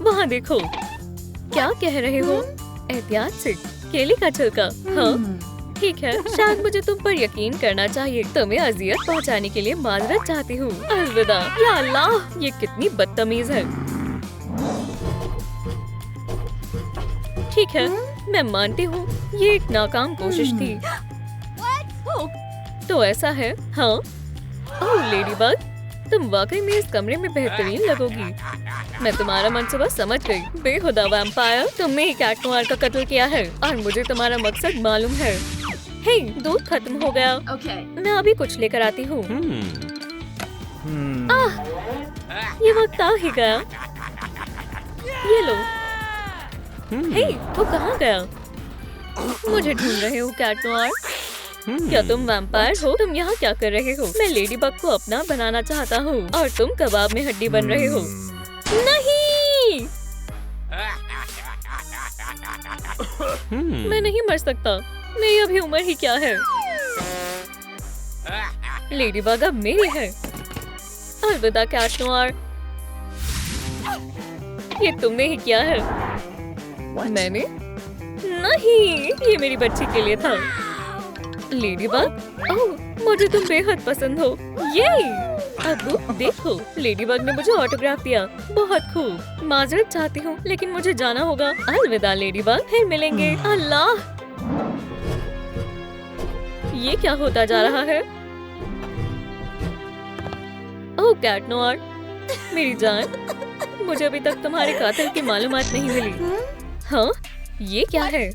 वहाँ देखो। क्या कह रहे हो? एहतियात से केले का छिलका। हाँ ठीक है, शायद मुझे तुम पर यकीन करना चाहिए। तुम्हें अजियत पहुंचाने के लिए माजरत चाहती हूँ। अलविदा। या अल्लाह, ये कितनी बदतमीज है। ठीक है, मैं मानती हूँ ये एक नाकाम कोशिश थी। तो ऐसा है। हाँ ओह लेडीबग, तुम वाकई में इस कमरे में बेहतरीन लगोगी। मैं तुम्हारा मंसूबा समझ गई। बेहुदा वैम्पायर, तुमने ही कैट नोयर का कत्ल किया है और मुझे तुम्हारा मकसद मालूम है। हे, दूध खत्म हो गया। मैं अभी कुछ लेकर आती हूँ। ये वक्त आ ही गया। ये लो। हे, वो कहाँ गया? मुझे ढूंढ रहे हो कैट नोयर? क्या तुम वैम्पायर हो? तुम यहाँ क्या कर रहे हो? मैं लेडीबग को अपना बनाना चाहता हूँ और तुम कबाब में हड्डी बन रहे हो। नहीं, मैं नहीं मर सकता। मेरी अभी उम्र ही क्या है। लेडीबग अब मेरी है। अलविदा कैट नोयर। ये तुमने ही किया है। मैंने नहीं, ये मेरी बच्ची के लिए था। लेडीबग, ओह मुझे तुम बेहद पसंद हो। ये अबू देखो, लेडीबग ने मुझे ऑटोग्राफ दिया। बहुत खूब। माजरत चाहती हूँ लेकिन मुझे जाना होगा। अलविदा लेडीबग, फिर मिलेंगे। अल्लाह, ये क्या होता जा रहा है? ओह कैट नोयर, मेरी जान, मुझे अभी तक तुम्हारे कातिल की मालूमात नहीं मिली। हाँ, ये क्या है?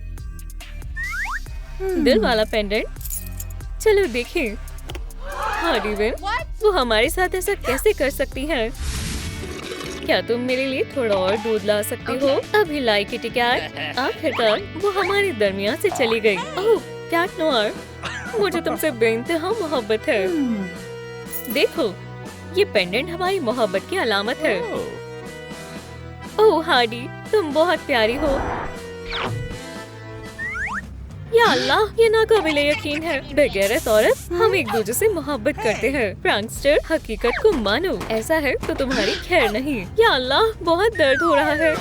दिल वाला पेंडेंट। चलो देखें। हार्डी विन, वो हमारे साथ ऐसा कैसे कर सकती हैं? क्या तुम मेरे लिए थोड़ा और दूध ला सकती हो? अभी लाई किटी कैट। आखिरकार वो हमारे दरमियान से चली गई। ओह कैट नोयर, मुझे तुमसे बेइंतहा मोहब्बत है। देखो, ये पेंडेंट हमारी मोहब्बत की अलामत है। ओह हार्डी, तुम बहुत प्यारी हो। या अल्लाह, ये नाकाबिले यकीन है। बेगैरत औरत, हम एक दूसरे से मोहब्बत करते हैं। प्रैंकस्टर, हकीकत को मानो। ऐसा है तो तुम्हारी खैर नहीं। या अल्लाह, बहुत दर्द हो रहा है।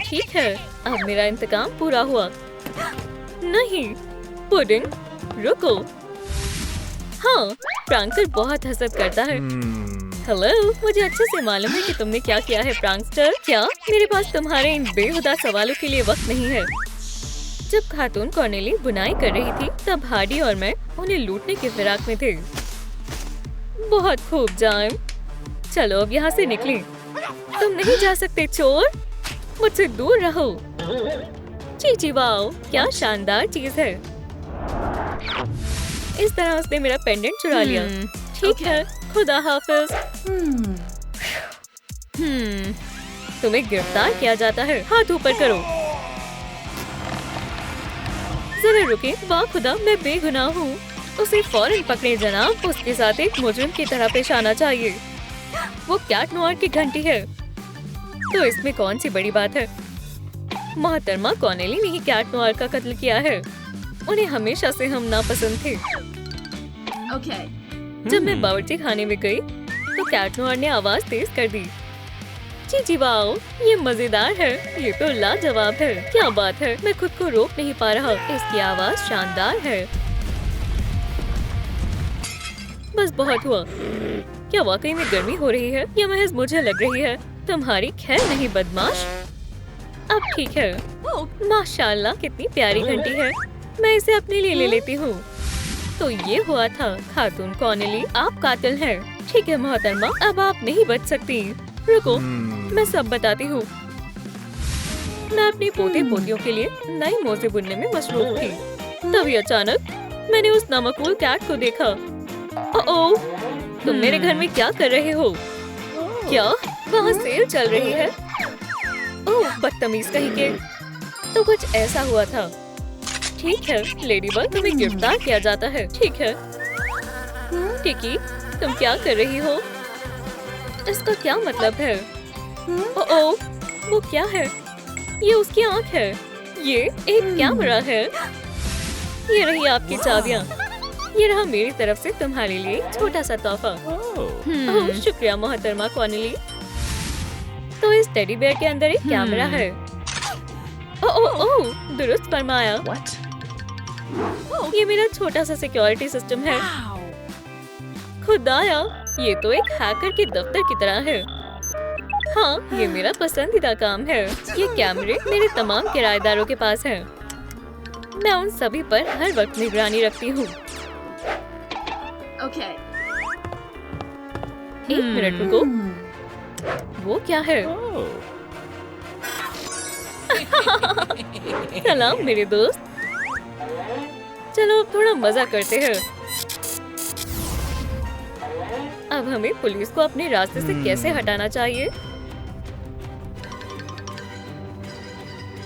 ठीक है, अब मेरा इंतकाम पूरा हुआ। नहीं पुडिंग, रुको। हाँ, प्रैंकस्टर बहुत हसद करता है। हेलो, मुझे अच्छे से मालूम है कि तुमने क्या किया है प्रैंकस्टर। क्या मेरे पास तुम्हारे इन बेहुदा सवालों के लिए वक्त नहीं है। जब खातून कॉर्नेली बुनाई कर रही थी तब हार्डी और मैं उन्हें लूटने के फिराक में थे। बहुत खूब जान, चलो अब यहाँ से निकलें। तुम नहीं जा सकते चोर, मुझसे दूर रहो। चीची वाओ, क्या शानदार चीज है। इस तरह उसने मेरा पेंडेंट चुरा लिया। ठीक है, खुदा हाफिज। तुम्हें गिरफ्तार किया जाता है। हाथ ऊपर करो। जरा रुके। वाह खुदा, मैं बेगुनाह हूँ। उसे फौरन पकड़े जनाब। उसके साथ एक मुजरिम की तरह पेश आना चाहिए। वो कैट नोयर की घंटी है, तो इसमें कौन सी बड़ी बात है। मोहतरमा कॉर्नेली ने ही कैट नोयर का कत्ल किया है। उन्हें हमेशा से हम नापसंद थे। जब मैं बावर्ची खाने में गई तो कैट नोयर ने आवाज तेज कर दी। जी वाओ, ये मजेदार है। ये तो लाजवाब है। क्या बात है, मैं खुद को रोक नहीं पा रहा। इसकी आवाज शानदार है। बस बहुत हुआ। क्या वाकई में गर्मी हो रही है या महज मुझे लग रही है? तुम्हारी खैर नहीं बदमाश। अब ठीक है। माशाल्लाह, कितनी प्यारी घंटी है। मैं इसे अपने लिए ले लेती हूँ। तो ये हुआ था खातून कॉर्नेली, आप कातिल हैं। ठीक है मोहतरमा, अब आप नहीं बच सकती। रुको, मैं सब बताती हूँ। मैं अपनी पोते पोतियों के लिए नई मोजे बुनने में मशरूफ थी। तभी अचानक मैंने उस नमकूल कैट को देखा। ओह, तुम मेरे घर में क्या कर रहे हो? क्या वहाँ सेल चल रही है? ओह, बदतमीज कहीं के। तो कुछ ऐसा हुआ था। ठीक है लेडीबग, तुम्हें गिरफ्तार किया जाता है। ठीक है टिकी, तुम क्या कर रही हो? इसका क्या मतलब है? ओह, वो क्या है? ये उसकी आँख है। ये एक कैमरा है। ये रही आपकी चाबियाँ। ये रहा मेरी तरफ से तुम्हारे लिए एक छोटा सा तोहफा। ओह, शुक्रिया मोहतरमा कॉर्नेली। तो इस टेडी बेयर के अंदर एक कैमरा है। ओह, दुरुस्त फरमाया। ये मेरा छोटा सा सिक्योरिटी सिस्टम है। खुदाया, ये तो एक हैकर के दफ्तर की तरह है। हाँ, ये मेरा पसंदीदा काम है। ये कैमरे मेरे तमाम किराएदारों के पास हैं। मैं उन सभी पर हर वक्त निगरानी रखती हूँ। एक मिनट रुको। वो क्या है? सलाम मेरे दोस्त। चलो अब थोड़ा मजा करते हैं। अब हमें पुलिस को अपने रास्ते से कैसे हटाना चाहिए?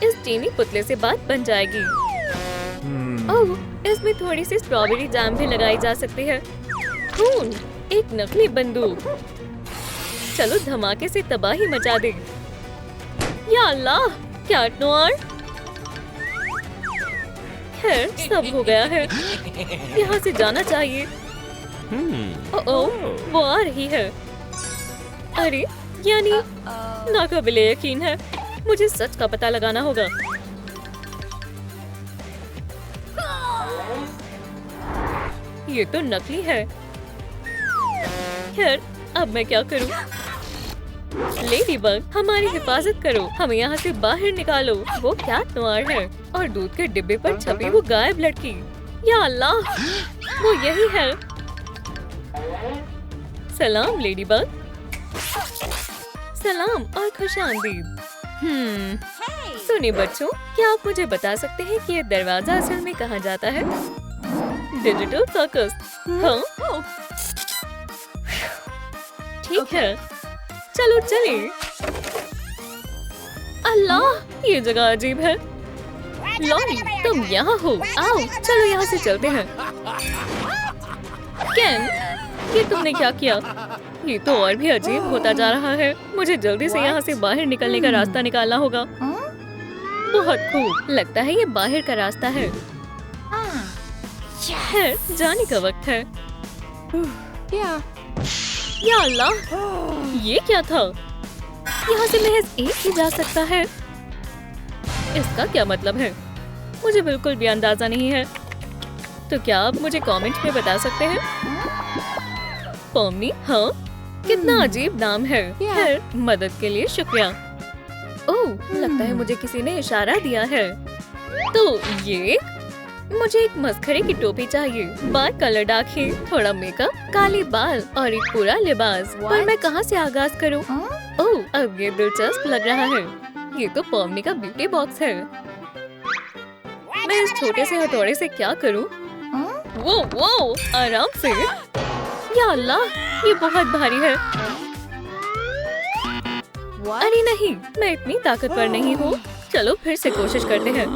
इस चीनी पुतले से बात बन जाएगी। ओह, इसमें थोड़ी सी स्ट्रॉबेरी जैम भी लगाई जा सकती है। खून, एक नकली बंदूक। चलो धमाके से तबाही मचा दे। या अल्लाह, क्या नोआर। खैर, सब हो गया है। यहाँ से जाना चाहिए। ओह, वो आ रही है। अरे, यानी नाकाबिले यकीन है। मुझे सच का पता लगाना होगा। ये तो नकली है। खैर, अब मैं क्या करूं? लेडीबग, हमारी हिफाजत करो। हमें यहाँ से बाहर निकालो। वो कैट नोआर है और दूध के डिब्बे पर छपी वो गायब लड़की। या अल्लाह, वो यही है। सलाम लेडीबग। सलाम और खुशामदीद। सुनिए बच्चों, क्या आप मुझे बता सकते हैं कि ये दरवाजा असल में कहाँ जाता है? Digital circus. हाँ, ठीक है, चलो चले। अल्लाह, ये जगह अजीब है। लॉरी, तुम यहाँ हो। आओ, चलो यहाँ से चलते हैं। केन, ये तुमने क्या किया? ये तो और भी अजीब होता जा रहा है। मुझे जल्दी से यहाँ से बाहर निकलने का रास्ता निकालना होगा। बहुत खूब, लगता है ये बाहर का रास्ता है। खैर, जाने का वक्त है। या अल्लाह, ये क्या था? यहाँ से महज एक ही जा सकता है। इसका क्या मतलब है? मुझे बिल्कुल भी अंदाजा नहीं है। तो क्या आप मुझे कमेंट में बता सकते हैं? पॉमी, हाँ, कितना अजीब नाम है। खैर, मदद के लिए शुक्रिया। ओह, लगता है मुझे किसी ने इशारा दिया है। तो ये मुझे एक मस्खरे की टोपी चाहिए, बाल कलर डार्क है, थोड़ा मेकअप, काले बाल और एक पूरा लिबास। पर मैं कहाँ से आगाज करूँ? ओह, अब ये दिलचस्प लग रहा है। ये तो पॉमी का ब्यूटी बॉक्स है। मैं इस छोटे से हथौड़े से क्या करूँ? वो, आराम से। या अल्लाह, ये बहुत भारी है। अरे नहीं, मैं इतनी ताकतवर नहीं हूँ। चलो फिर से कोशिश करते हैं।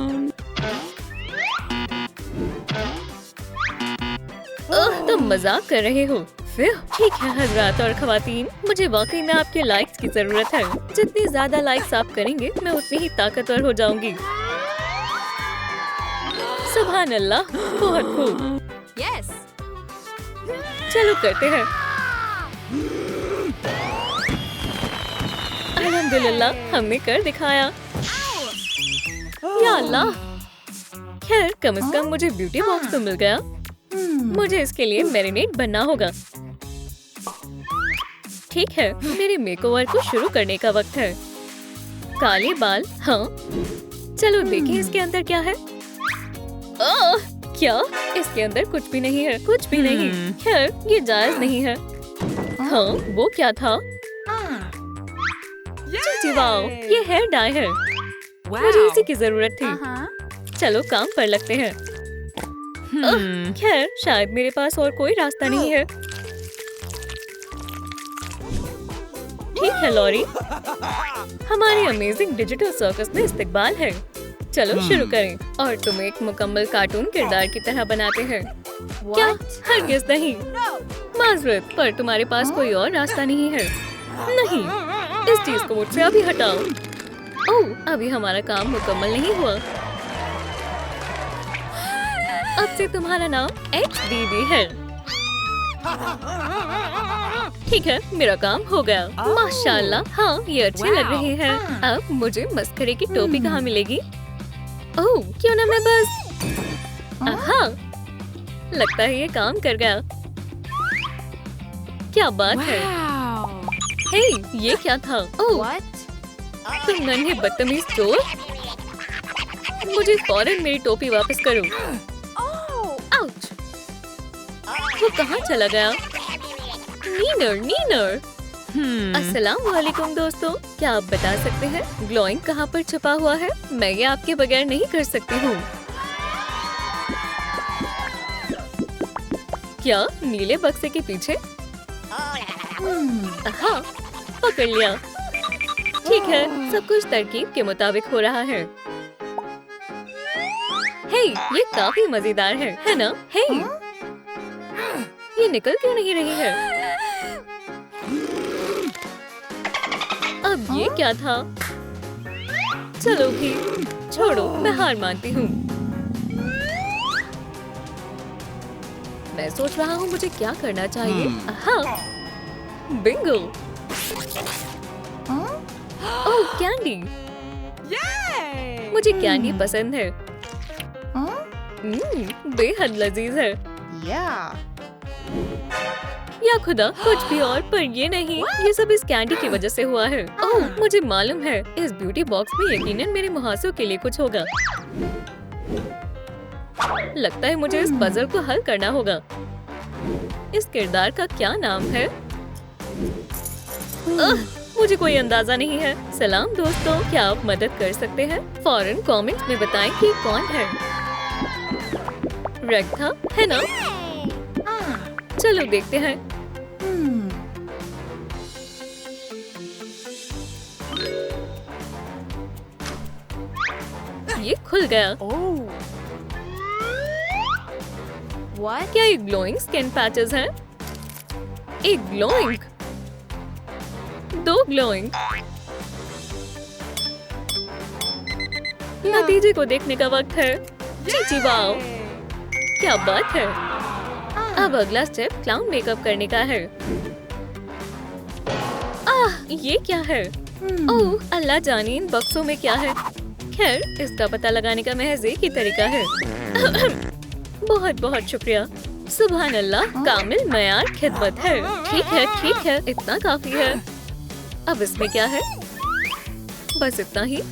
तुम मजाक कर रहे हो। फिर ठीक है हजरात और खवातीन, मुझे वाकई में आपके लाइक्स की जरूरत है। जितनी ज्यादा लाइक्स आप करेंगे, मैं उतनी ही ताकतवर हो जाऊंगी। सुभान अल्लाह, बहुत खूब। यस, चलो करते हैं। अल्हम्दुलिल्लाह, हमने कर दिखाया। या अल्लाह, खैर कम से कम मुझे ब्यूटी बॉक्स तो मिल गया। मुझे इसके लिए मैरिनेट बनना होगा। ठीक है, मेरे मेकओवर को शुरू करने का वक्त है। काले बाल, हाँ, चलो देखें इसके अंदर क्या है। क्या? इसके अंदर कुछ भी नहीं है, कुछ भी नहीं। खैर, ये जायज नहीं है। हाँ, वो क्या था? जी वाओ, ये हेयर डाई है। मुझे इसी की जरूरत थी। चलो काम पर लगते हैं। खैर शायद मेरे पास और कोई रास्ता नहीं है। ठीक है लॉरी, हमारे अमेजिंग डिजिटल सर्कस में इस्तकबाल है। चलो शुरू करें और तुम्हें एक मुकम्मल कार्टून किरदार की तरह बनाते हैं। क्या? हरगिज़ नहीं। माजरत, पर तुम्हारे पास कोई और रास्ता नहीं है। नहीं, इस चीज को मुझसे अभी हटाओ। ओह, अभी हमारा काम मुकम्मल नहीं हुआ। अब से तुम्हारा नाम XDB है। ठीक है, मेरा काम हो गया। माशाल्लाह, हाँ ये अच्छे लग रहे हैं। अब मुझे मस्करे की टोपी कहाँ मिलेगी? ओह, क्यों ना मैं बस हाँ, लगता है ये काम कर गया। क्या बात है। हे, ये क्या था? ओह, तुम नन्हे बदतमीज चोर, मुझे फौरन मेरी टोपी वापस करो। आउच! वो कहाँ चला गया? नीनर। अस्सलाम वालेकुम दोस्तों, क्या आप बता सकते हैं ग्लोइंग कहाँ पर छुपा हुआ है? मैं ये आपके बगैर नहीं कर सकती हूँ। क्या नीले बक्से के पीछे? हाँ, पकड़ लिया। ठीक है, सब कुछ तरकीब के मुताबिक हो रहा है। हे, ये काफी मजेदार है ना? हे, ये निकल क्यों नहीं रही है? अब ये क्या था? चलो भी, छोड़ो, मैं हार मानती हूँ। मैं सोच रहा हूँ मुझे क्या करना चाहिए। हाँ, बिंगो। ओह, कैंडी। मुझे कैंडी पसंद है। बेहद लजीज है। या खुदा, कुछ भी और, पर ये नहीं। ये सब इस कैंडी की वजह से हुआ है। ओह, मुझे मालूम है, इस ब्यूटी बॉक्स में यकीनन मेरे मुहासों के लिए कुछ होगा। लगता है मुझे इस पजल को हल करना होगा। इस किरदार का क्या नाम है? मुझे कोई अंदाजा नहीं है। सलाम दोस्तों, क्या आप मदद कर सकते हैं? फौरन कमेंट में बताएं कि कौन है। रेड था, है ना? चलो देखते हैं। ये खुल गया। क्या ये ग्लोइंग स्किन पैचेस हैं? एक ग्लोइंग, दो ग्लोइंग। नतीजे को देखने का वक्त है। चीची वाओ, क्या बात है। अब अगला स्टेप क्लाउन मेकअप करने का है। ये क्या है? ओह अल्लाह जाने इन बक्सों में क्या है। खैर, इसका पता लगाने का महज एक ही तरीका है। बहुत बहुत शुक्रिया। सुभान अल्लाह, कामिल मयार खिदमत है। ठीक है, इतना काफी है। अब इसमें क्या है? बस इतना ही।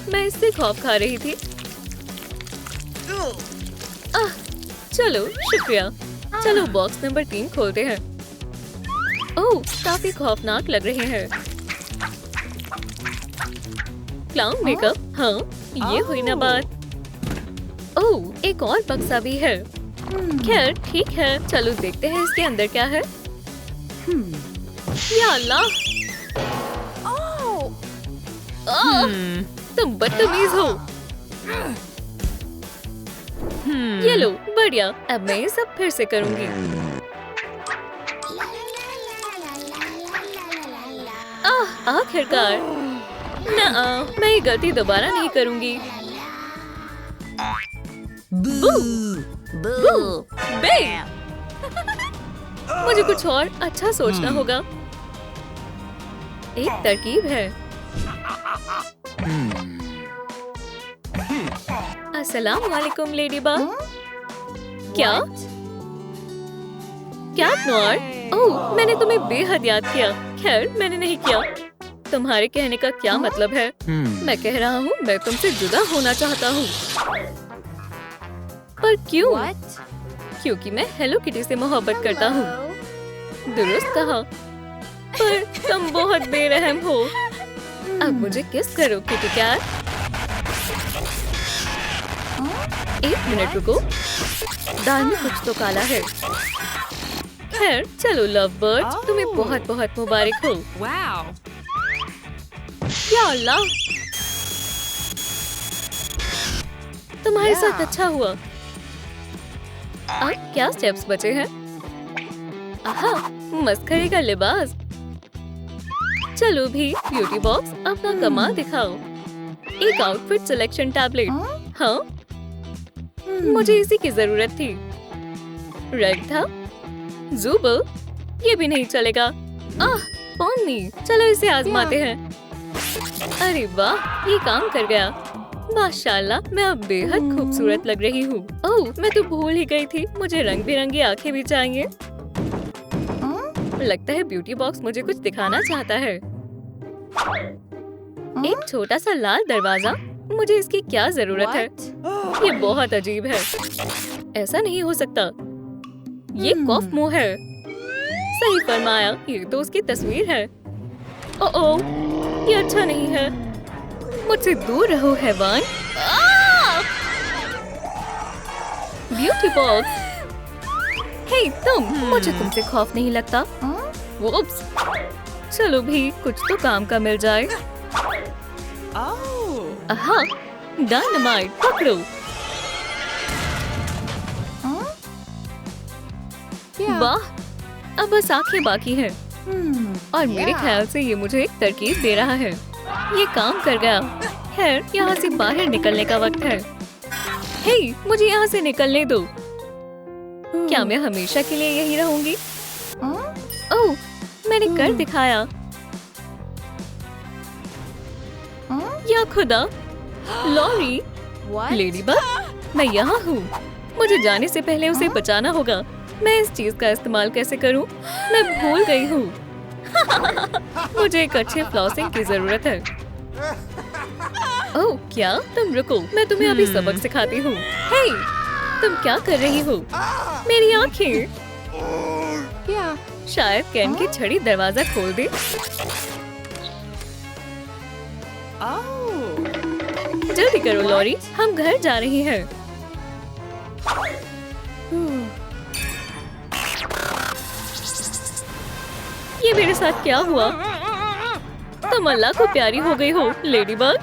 मैं इससे खौफ खा रही थी। चलो शुक्रिया। चलो बॉक्स नंबर 3 खोलते हैं। ओह, काफी खौफनाक लग रहे हैं। क्लाउन मेकअप, हाँ ये हुई ना बात। ओह, एक और बक्सा भी है। खैर ठीक है, चलो देखते हैं इसके अंदर क्या है। या अल्लाह, तुम बदतमीज हो। ये लो, बढ़िया। अब मैं ये सब फिर से करूंगी। आखिरकार। ना, मैं ये गलती दोबारा नहीं करूंगी। बू, बू, बे। मुझे कुछ और अच्छा सोचना होगा। एक तरकीब है। अस्सलाम वालेकुम लेडी बाग। क्या नॉर? ओह, मैंने तुम्हें बेहद याद किया। खैर, मैंने नहीं किया। तुम्हारे कहने का क्या मतलब है? मैं कह रहा हूँ मैं तुमसे जुदा होना चाहता हूँ। पर क्यों? क्योंकि मैं हेलो किटी से मोहब्बत करता हूँ। दुरुस्त कहा। पर तुम बहुत बेरहम हो। अब मुझे किस करो किटी कैट। एक मिनट रुको, दाल में कुछ तो काला है। खैर चलो लव बर्ड, तुम्हें बहुत बहुत मुबारक हो। Wow. या अल्लाह, तुम्हारे साथ अच्छा हुआ। अब क्या स्टेप्स बचे हैं? आहा, मस्खरे का लिबास। चलो भी ब्यूटी बॉक्स, अपना कमाल दिखाओ। एक आउटफिट सिलेक्शन टैबलेट। हाँ, मुझे इसी की जरूरत थी। रेड था। ज़ुबो, ये भी नहीं चलेगा। पोनी, चलो इसे आजमाते हैं। अरे वाह, ये काम कर गया। माशाल्लाह, मैं अब बेहद खूबसूरत लग रही हूँ। ओह, मैं तो भूल ही गई थी, मुझे रंग बिरंगी आंखें भी चाहिए। लगता है ब्यूटी बॉक्स मुझे कुछ दिखाना चाहता है। एक छोटा सा लाल दरवाजा, मुझे इसकी क्या जरूरत है? ये बहुत अजीब है। ऐसा नहीं हो सकता। ये कॉफ मुंह है। सही फरमाया, ये तो उसकी तस्वीर है। ओह, ये अच्छा नहीं है। मुझसे दूर रहो हैवान। ब्यूटी बॉक्स, हे तुम, मुझे तुमसे खौफ नहीं लगता। वुप्स, चलो भी कुछ तो काम का मिल जाए। Oh. हाँ, डायनामाइट पकड़ो। Yeah. वाह, अब बस आंखें बाकी हैं। और मेरे ख्याल से ये मुझे एक तरकीब दे रहा है। ये काम कर गया। खैर, यहाँ से बाहर निकलने का वक्त है। हे, मुझे यहाँ से निकलने दो। क्या मैं हमेशा के लिए यही रहूंगी? ओह, मैंने कर दिखाया। या खुदा, लॉरी, What? लेडीबग, मैं यहाँ हूँ। मुझे जाने से पहले उसे बचाना होगा। मैं इस चीज का इस्तेमाल कैसे करूँ? मैं भूल गई हूँ। मुझे एक अच्छे फ्लॉसिंग की जरूरत है। ओह, क्या? तुम रुको, मैं तुम्हें अभी सबक सिखाती हूँ। हे, तुम क्या कर रही हो? मेरी आंखें। Yeah. शायद कैन की छड़ी दरवाजा खोल दे। Oh. जल्दी करो लॉरी, हम घर जा रहे हैं। ये मेरे साथ क्या हुआ? तुम अल्लाह को प्यारी हो गई हो, लेडीबग।